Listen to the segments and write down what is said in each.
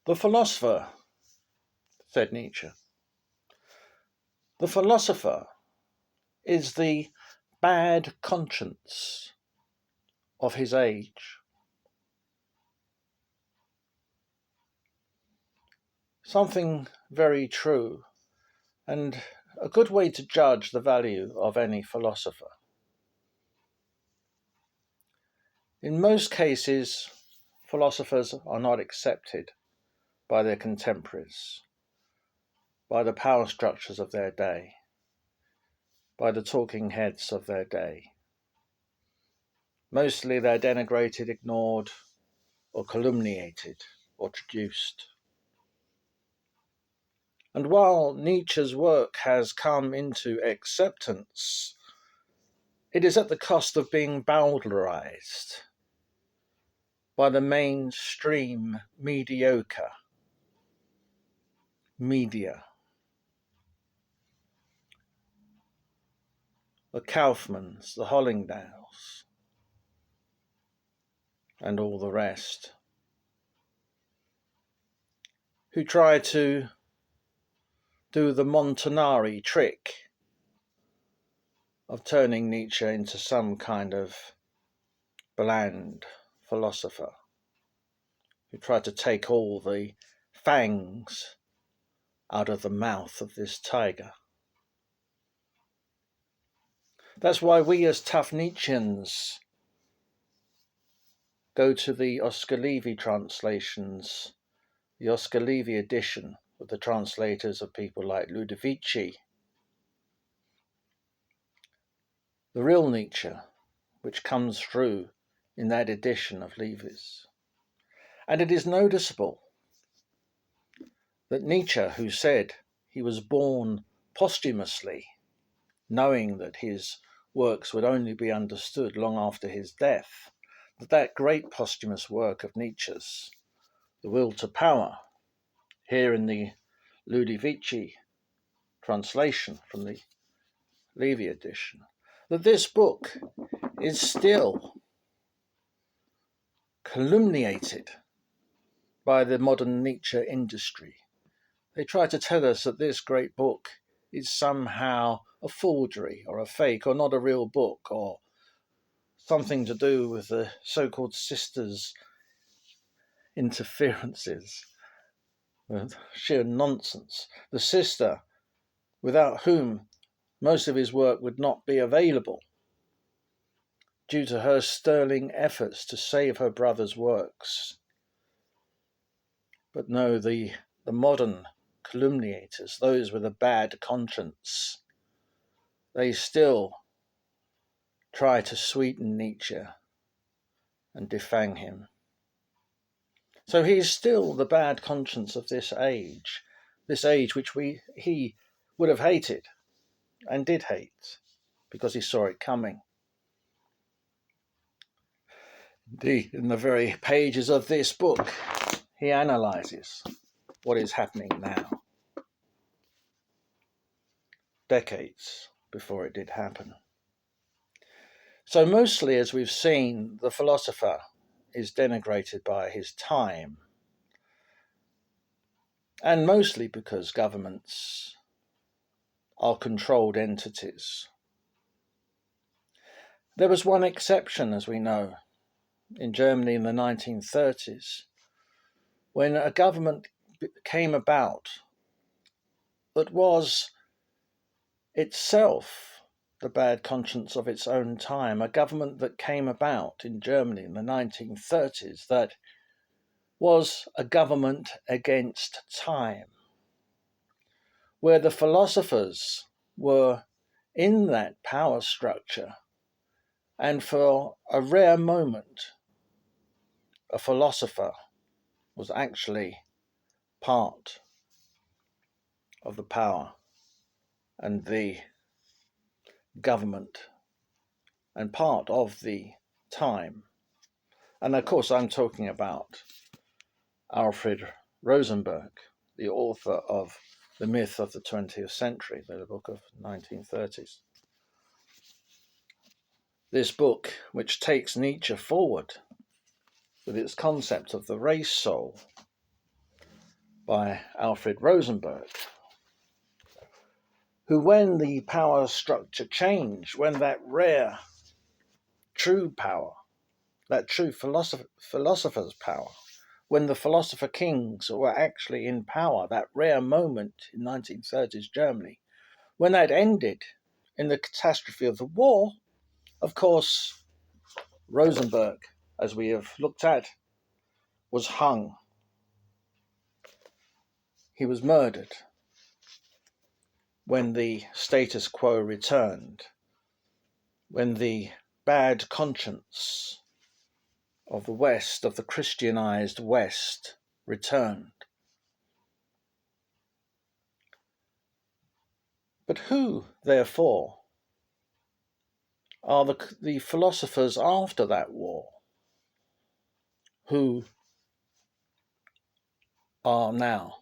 The philosopher, said Nietzsche, the philosopher is the bad conscience of his age. Something very true, and a good way to judge the value of any philosopher. In most cases, philosophers are not accepted by their contemporaries, by the power structures of their day, by the talking heads of their day. Mostly they're denigrated, ignored, or calumniated, or traduced. And while Nietzsche's work has come into acceptance, it is at the cost of being bowdlerized by the mainstream mediocre media. The Kaufmans, the Hollingdales, and all the rest, who try to do the Montanari trick of turning Nietzsche into some kind of bland philosopher, who try to take all the fangs out of the mouth of this tiger. That's why we as tough Nietzscheans go to the Oscar Levy translations, the Oscar Levy edition with the translators of people like Ludovici. The real Nietzsche, which comes through in that edition of Levy's. And it is noticeable that Nietzsche, who said he was born posthumously, knowing that his works would only be understood long after his death, that great posthumous work of Nietzsche's, The Will to Power, here in the Ludovici translation from the Levy edition, that this book is still calumniated by the modern Nietzsche industry. They try to tell us that this great book is somehow a forgery or a fake or not a real book or something to do with the so-called sisters' interferences. Sheer nonsense. The sister, without whom most of his work would not be available, due to her sterling efforts to save her brother's works. But no, the modern calumniators, those with a bad conscience, they still try to sweeten Nietzsche and defang him. So he is still the bad conscience of this age which he would have hated and did hate because he saw it coming. Indeed, in the very pages of this book, he analyzes what is happening now, decades before it did happen. So mostly, as we've seen, the philosopher is denigrated by his time, and mostly because governments are controlled entities. There was one exception, as we know, in Germany in the 1930s, when a government came about that was itself the bad conscience of its own time, a government that came about in Germany in the 1930s that was a government against time, where the philosophers were in that power structure, and for a rare moment, a philosopher was actually part of the power and the government and part of the time. And of course, I'm talking about Alfred Rosenberg, the author of The Myth of the 20th Century, the book of 1930s. This book, which takes Nietzsche forward with its concept of the race soul, by Alfred Rosenberg, who, when the power structure changed, when that rare, true power, that true philosopher's power, when the philosopher kings were actually in power, that rare moment in 1930s Germany, when that ended in the catastrophe of the war, of course, Rosenberg, as we have looked at, was hung. He was murdered when the status quo returned, when the bad conscience of the West, of the Christianized West, returned. But who, therefore, are the philosophers after that war who are now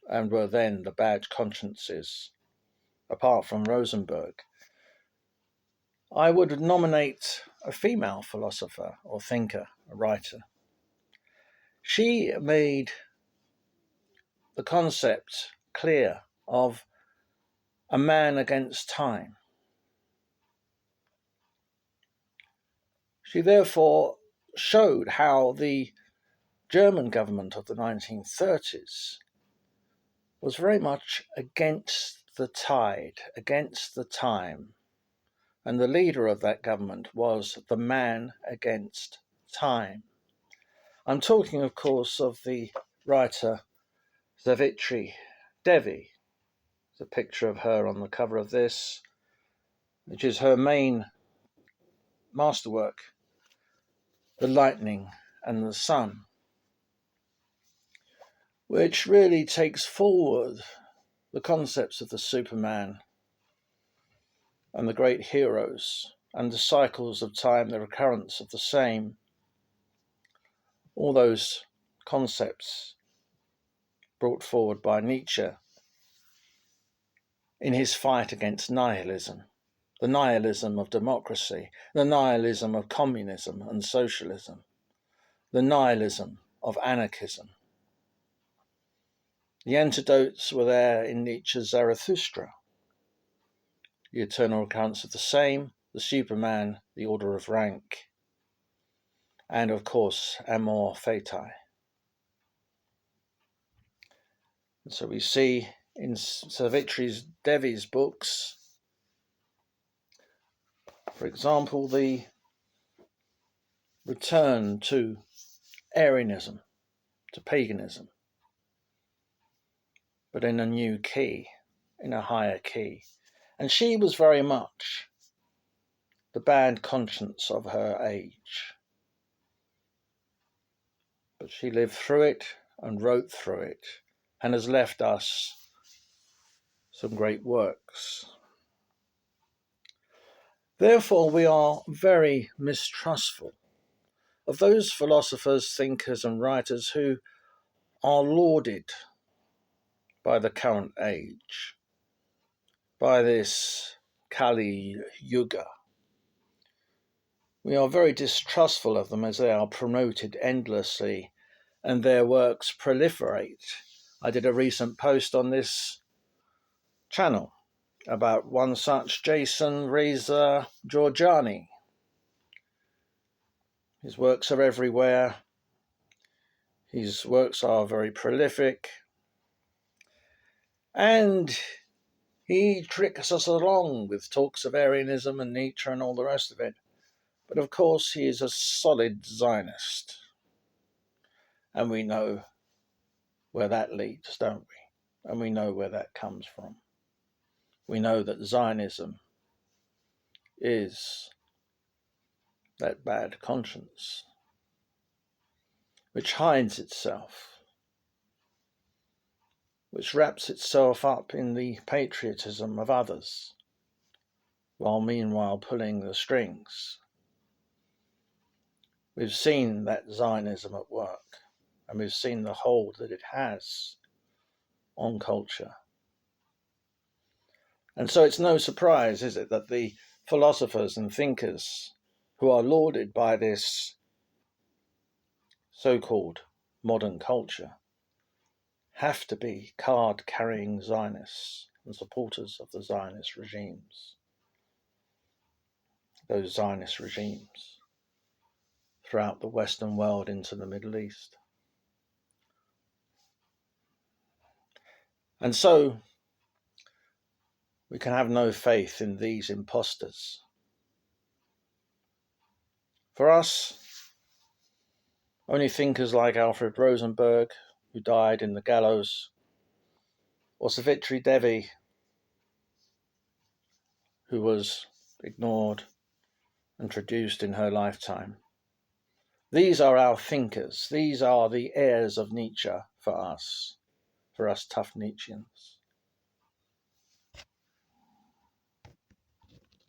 and were then the bad consciences, apart from Rosenberg? I would nominate a female philosopher or thinker, a writer. She made the concept clear of a man against time. She therefore showed how the German government of the 1930s was very much against the tide, against the time. And the leader of that government was the man against time. I'm talking, of course, of the writer Savitri Devi. There's a picture of her on the cover of this, which is her main masterwork, The Lightning and the Sun, which really takes forward the concepts of the Superman and the great heroes and the cycles of time, the recurrence of the same, all those concepts brought forward by Nietzsche in his fight against nihilism, the nihilism of democracy, the nihilism of communism and socialism, the nihilism of anarchism. The antidotes were there in Nietzsche's Zarathustra, the eternal recurrence of the same, the Superman, the order of rank, and of course, amor fati. And so we see in Savitri Devi's books, for example, the return to Arianism, to paganism, but in a new key, in a higher key. And she was very much the bad conscience of her age. But she lived through it and wrote through it and has left us some great works. Therefore, we are very mistrustful of those philosophers, thinkers, and writers who are lauded by the current age, by this Kali Yuga. We are very distrustful of them as they are promoted endlessly and their works proliferate. I did a recent post on this channel about one such, Jason Jorjani. His works are everywhere. His works are very prolific. And he tricks us along with talks of Arianism and Nietzsche and all the rest of it. But of course, he is a solid Zionist. And we know where that leads, don't we? And we know where that comes from. We know that Zionism is that bad conscience which hides itself, which wraps itself up in the patriotism of others, while meanwhile pulling the strings. We've seen that Zionism at work, and we've seen the hold that it has on culture. And so it's no surprise, is it, that the philosophers and thinkers who are lauded by this so-called modern culture have to be card-carrying Zionists and supporters of the Zionist regimes. Those Zionist regimes throughout the Western world into the Middle East. And so we can have no faith in these impostors. For us, only thinkers like Alfred Rosenberg, who died in the gallows, or Savitri Devi, who was ignored and traduced in her lifetime. These are our thinkers. These are the heirs of Nietzsche for us tough Nietzscheans.